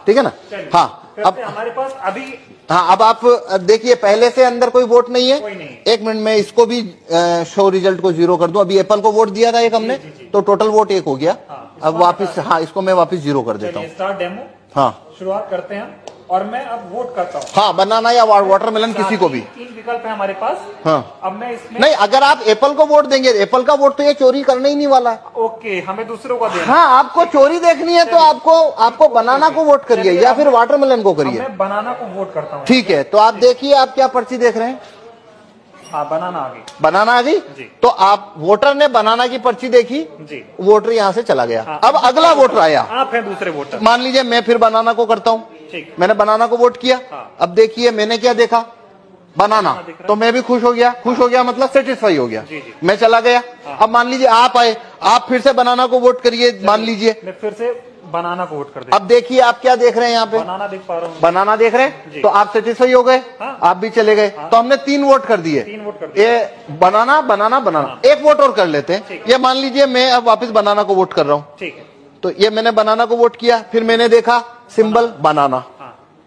ठीक है ना। हाँ, अब हमारे पास अभी, हाँ, अब आप देखिए पहले से अंदर कोई वोट नहीं है। एक मिनट में इसको भी शो रिजल्ट को 0 कर दूं। अभी एप्पल को वोट दिया था एक हमने, तो टोटल वोट 1 हो गया। अब वापस, हाँ, इसको मैं वापस 0 कर देता हूँ। स्टार्ट डेमो, हाँ, शुरुआत करते हैं और मैं अब वोट करता हूँ। हाँ, बनाना या वाटरमेलन किसी को भी। 3 विकल्प है हमारे पास। हाँ, अब मैं इसमें नहीं, अगर आप एप्पल को वोट देंगे, एप्पल का वोट तो ये चोरी करने ही नहीं वाला है। ओके, हमें दूसरों को देना। हाँ, आपको चोरी देखनी है तो आपको बनाना को वोट करिए या फिर वाटरमेलन को करिए। मैं बनाना को वोट करता हूँ। ठीक है, तो आप देखिए आप क्या पर्ची देख रहे हैं। हाँ, बनाना आ गई। बनाना आ गई। तो आप वोटर ने बनाना की पर्ची देखी जी, वोटर यहाँ से चला गया। अब अगला वोटर आया, आप हैं दूसरे वोटर। मान लीजिए मैं फिर बनाना को करता हूँ। मैंने बनाना को वोट किया। अब देखिए मैंने क्या देखा, बनाना, तो मैं भी खुश हो गया। खुश हो गया मतलब सेटिस्फाई हो गया। मैं चला गया। अब मान लीजिए आप आए, आप फिर से बनाना को वोट करिए। मान लीजिए मैं फिर से बनाना को वोट कर देता। अब देखिए आप क्या देख रहे हैं यहाँ पे, बनाना देख पा रहा हूँ। बनाना देख रहे हैं, तो आप सेटिस्फाई हो गए। आप भी चले गए। तो हमने 3 वोट कर दिए। 3 वोट कर दिए। ये बनाना बनाना बनाना, एक वोट और कर लेते हैं। ये मान लीजिए मैं अब वापस बनाना को वोट कर रहा हूँ। ठीक है, तो ये मैंने बनाना को वोट किया, फिर मैंने देखा सिंबल बनाना।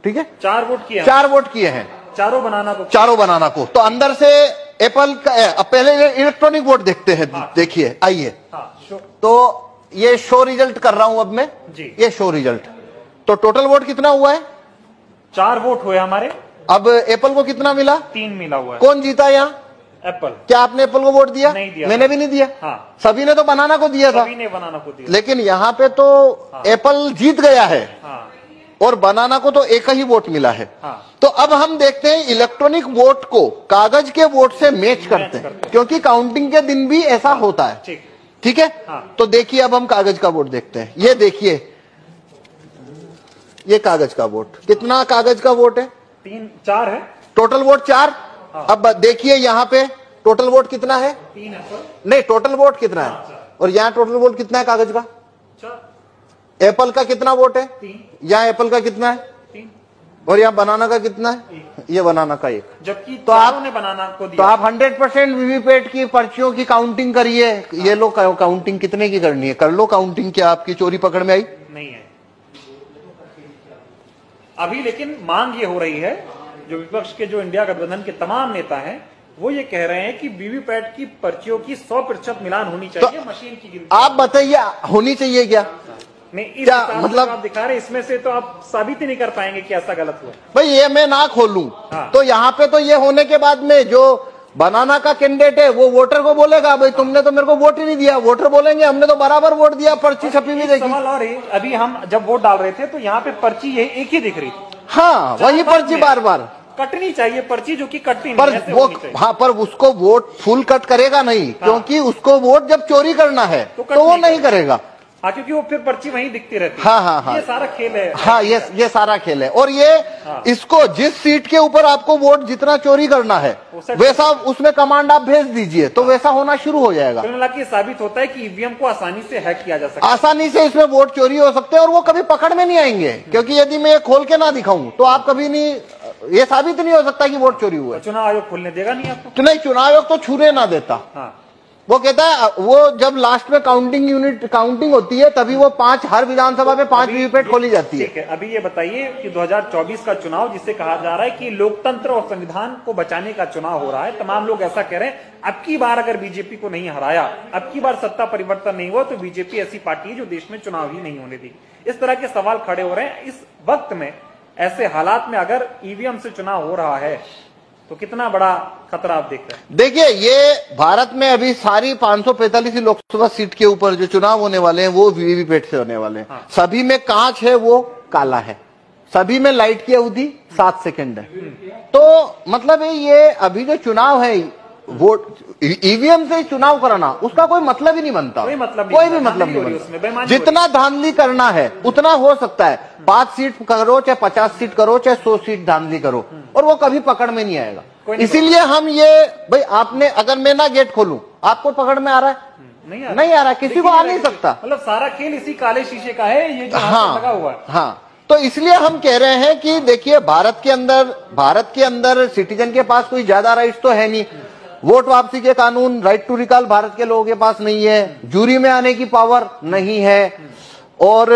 ठीक है, 4 वोट किया। 4 वोट किए हैं, चारों बनाना को। चारों बनाना को। तो अंदर से एप्पल का, अब पहले इलेक्ट्रॉनिक वोट देखते हैं। देखिए आइए, तो ये शो रिजल्ट कर रहा हूं अब मैं जी। ये शो रिजल्ट, तो टोटल वोट कितना हुआ है? 4 वोट हुए हमारे। अब एप्पल को कितना मिला? 3 मिला हुआ है। कौन जीता यहाँ? एप्पल। क्या आपने एप्पल को वोट दिया? नहीं दिया। मैंने भी नहीं दिया। हाँ। सभी ने तो बनाना को दिया था। सभी ने बनाना को दिया। लेकिन यहाँ पे तो एप्पल जीत गया है और बनाना को तो एक ही वोट मिला है। तो अब हम देखते हैं इलेक्ट्रॉनिक वोट को कागज के वोट से मैच करते हैं, क्योंकि काउंटिंग के दिन भी ऐसा होता है। ठीक है। तो देखिए अब हम कागज का वोट देखते हैं। ये देखिए, ये कागज का वोट, कितना कागज का वोट है? 4 है टोटल वोट 4। अब देखिए यहाँ पे टोटल वोट कितना है? 3 है। नहीं, टोटल वोट कितना है? और यहाँ टोटल वोट कितना है कागज का? एप्पल का कितना वोट है? 3। यहाँ एप्पल का कितना है? 3। और यहाँ बनाना का कितना है? ये बनाना का 1। जबकि तो आपने बनाना को दिया। तो आप 100% वीवीपैट की पर्चियों की काउंटिंग करिए। ये लो काउंटिंग कितने की करनी है, कर लो काउंटिंग। क्या आपकी चोरी पकड़ में आई? नहीं है अभी, लेकिन मांग ये हो रही है, जो विपक्ष के, जो इंडिया गठबंधन के तमाम नेता हैं, वो ये कह रहे हैं कि वीवीपैट की पर्चियों की 100% मिलान होनी चाहिए। तो मशीन की गिनती आप बताइए होनी चाहिए क्या? नहीं, इस क्या मतलब आप दिखा रहे, इसमें से तो आप साबित ही नहीं कर पाएंगे कि ऐसा गलत हुआ। भाई ये मैं ना खोलूं तो यहाँ पे तो ये होने के बाद में जो बनाना का कैंडिडेट है वो वोटर को बोलेगा भाई तुमने तो मेरे को वोट ही नहीं दिया। वोटर बोलेंगे हमने तो बराबर वोट दिया, पर्ची छपी हुई देखी। सवाल और है, अभी हम जब वोट डाल रहे थे तो यहाँ पे पर्ची ये एक ही दिख रही थी। हाँ, वही पर्ची बार बार कटनी चाहिए, पर्ची जो कि कटती पर नहीं, वो हाँ, पर उसको वोट फुल कट करेगा नहीं। क्योंकि उसको वोट जब चोरी करना है तो वो नहीं करेगा। हाँ, क्योंकि वो फिर पर्ची वहीं दिखती रहती है। हाँ, ये सारा खेल है। हाँ, ये सारा खेल है। और ये इसको जिस सीट के ऊपर आपको वोट जितना चोरी करना है वैसा उसमें कमांड आप भेज दीजिए तो वैसा होना शुरू हो जाएगा। तो साबित होता है कि ईवीएम को आसानी से हैक किया जा सकता है। आसानी से इसमें वोट चोरी हो सकते हैं और वो कभी पकड़ में नहीं आएंगे। क्योंकि यदि मैं खोल के ना दिखाऊं तो आप कभी नहीं, ये साबित नहीं हो सकता कि वोट चोरी हुआ है। चुनाव आयोग खोलने देगा नहीं आपको? तो नहीं, चुनाव आयोग तो छूने ना देता। वो कहता है वो जब लास्ट में काउंटिंग होती है तभी वो 5 हर विधानसभा में 5 वीवीपैट खोली जाती है। ठीक है, अभी ये बताइए कि 2024 का चुनाव, जिसे कहा जा रहा है कि लोकतंत्र और संविधान को बचाने का चुनाव हो रहा है, तमाम लोग ऐसा कह रहे हैं, अब की बार अगर बीजेपी को नहीं हराया, अब की बार सत्ता परिवर्तन नहीं हुआ तो बीजेपी ऐसी पार्टी है जो देश में चुनाव ही नहीं होने देगी। इस तरह के सवाल खड़े हो रहे हैं। इस वक्त में, ऐसे हालात में अगर ईवीएम से चुनाव हो रहा है तो कितना बड़ा खतरा आप देख रहे हैं? देखिए, ये भारत में अभी सारी 545 लोकसभा सीट के ऊपर जो चुनाव होने वाले हैं वो वीवीपैट से होने वाले हैं। सभी में कांच है, वो काला है। सभी में लाइट की अवधि 7 सेकंड है। तो मतलब ये अभी जो चुनाव है, वोट ईवीएम से चुनाव कराना, उसका कोई मतलब ही नहीं बनता। कोई भी मतलब नहीं बनता। जितना धांधली करना है उतना हो सकता है। 5 सीट करो चाहे 50 सीट करो चाहे 100 सीट धांधली करो, और वो कभी पकड़ में नहीं आएगा। इसीलिए हम ये, भाई आपने, अगर मैं ना गेट खोलूं आपको पकड़ में आ रहा है? नहीं आ रहा, किसी को आ नहीं सकता। मतलब सारा खेल इसी काले शीशे का है, ये जो लगा हुआ है। हाँ, तो इसलिए हम कह रहे हैं कि देखिए, भारत के अंदर सिटीजन के पास कोई ज्यादा राइट्स तो है नहीं। वोट वापसी के कानून, राइट टू रिकॉल भारत के लोगों के पास नहीं है। जूरी में आने की पावर नहीं है। और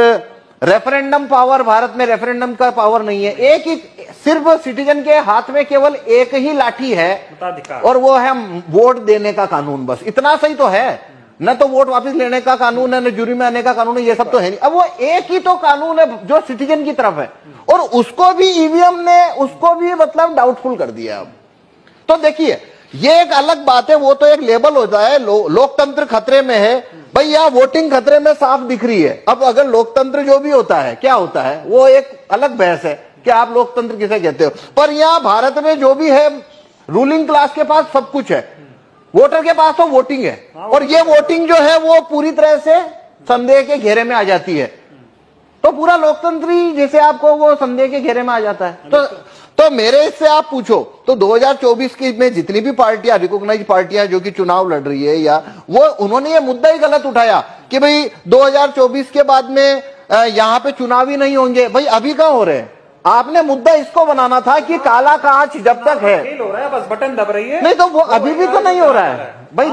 रेफरेंडम पावर, भारत में रेफरेंडम का पावर नहीं है। एक ही सिर्फ सिटीजन के हाथ में केवल एक ही लाठी है और वो है वोट देने का कानून, बस इतना सही तो है। न तो वोट वापस लेने का कानून है, न जुरी में आने का कानून है, ये सब तो है नहीं। अब वो एक ही तो कानून है जो सिटीजन की तरफ है और उसको भी ईवीएम ने उसको भी मतलब डाउटफुल कर दिया। अब तो देखिए ये एक अलग बात है, वो तो एक लेबल होता है लोकतंत्र खतरे में है। भाई यहाँ वोटिंग खतरे में साफ दिख रही है। अब अगर लोकतंत्र जो भी होता है क्या होता है वो एक अलग बहस है कि आप लोकतंत्र किसे कहते हो। पर यहाँ भारत में जो भी है रूलिंग क्लास के पास सब कुछ है, वोटर के पास तो वोटिंग है और ये वोटिंग जो है वो पूरी तरह से संदेह के घेरे में आ जाती है। तो पूरा लोकतंत्र ही जैसे आपको वो संदेह के घेरे में आ जाता है। तो मेरे से आप पूछो तो 2024 की में जितनी भी पार्टियां रिकॉग्नाइज पार्टियां जो कि चुनाव लड़ रही है या वो उन्होंने ये मुद्दा ही गलत उठाया कि भाई 2024 के बाद में यहाँ पे चुनाव ही नहीं होंगे। भाई अभी कहाँ हो रहे हैं? आपने मुद्दा इसको बनाना था कि काला कांच जब तक है हो रहा है, बस बटन दब रही है, नहीं तो वो अभी भी तो नहीं हो रहा है। भाई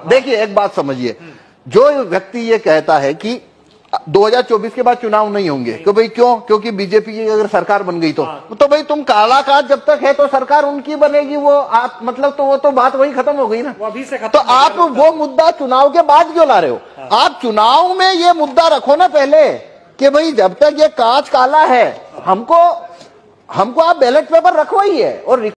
देखिए एक बात समझिए, जो व्यक्ति ये कहता है कि 2024 के बाद चुनाव नहीं होंगे तो भाई क्यों? क्योंकि बीजेपी की अगर सरकार बन गई तो भाई तुम काला कांच जब तक है तो सरकार उनकी बनेगी, वो आप मतलब तो वो तो बात वही खत्म हो गई ना। वो अभी से खत्म। तो आप वो मुद्दा चुनाव के बाद क्यों ला रहे हो? आप चुनाव में ये मुद्दा रखो ना पहले कि भाई जब तक ये कांच काला है हमको आप बैलेट पेपर रखवाइए और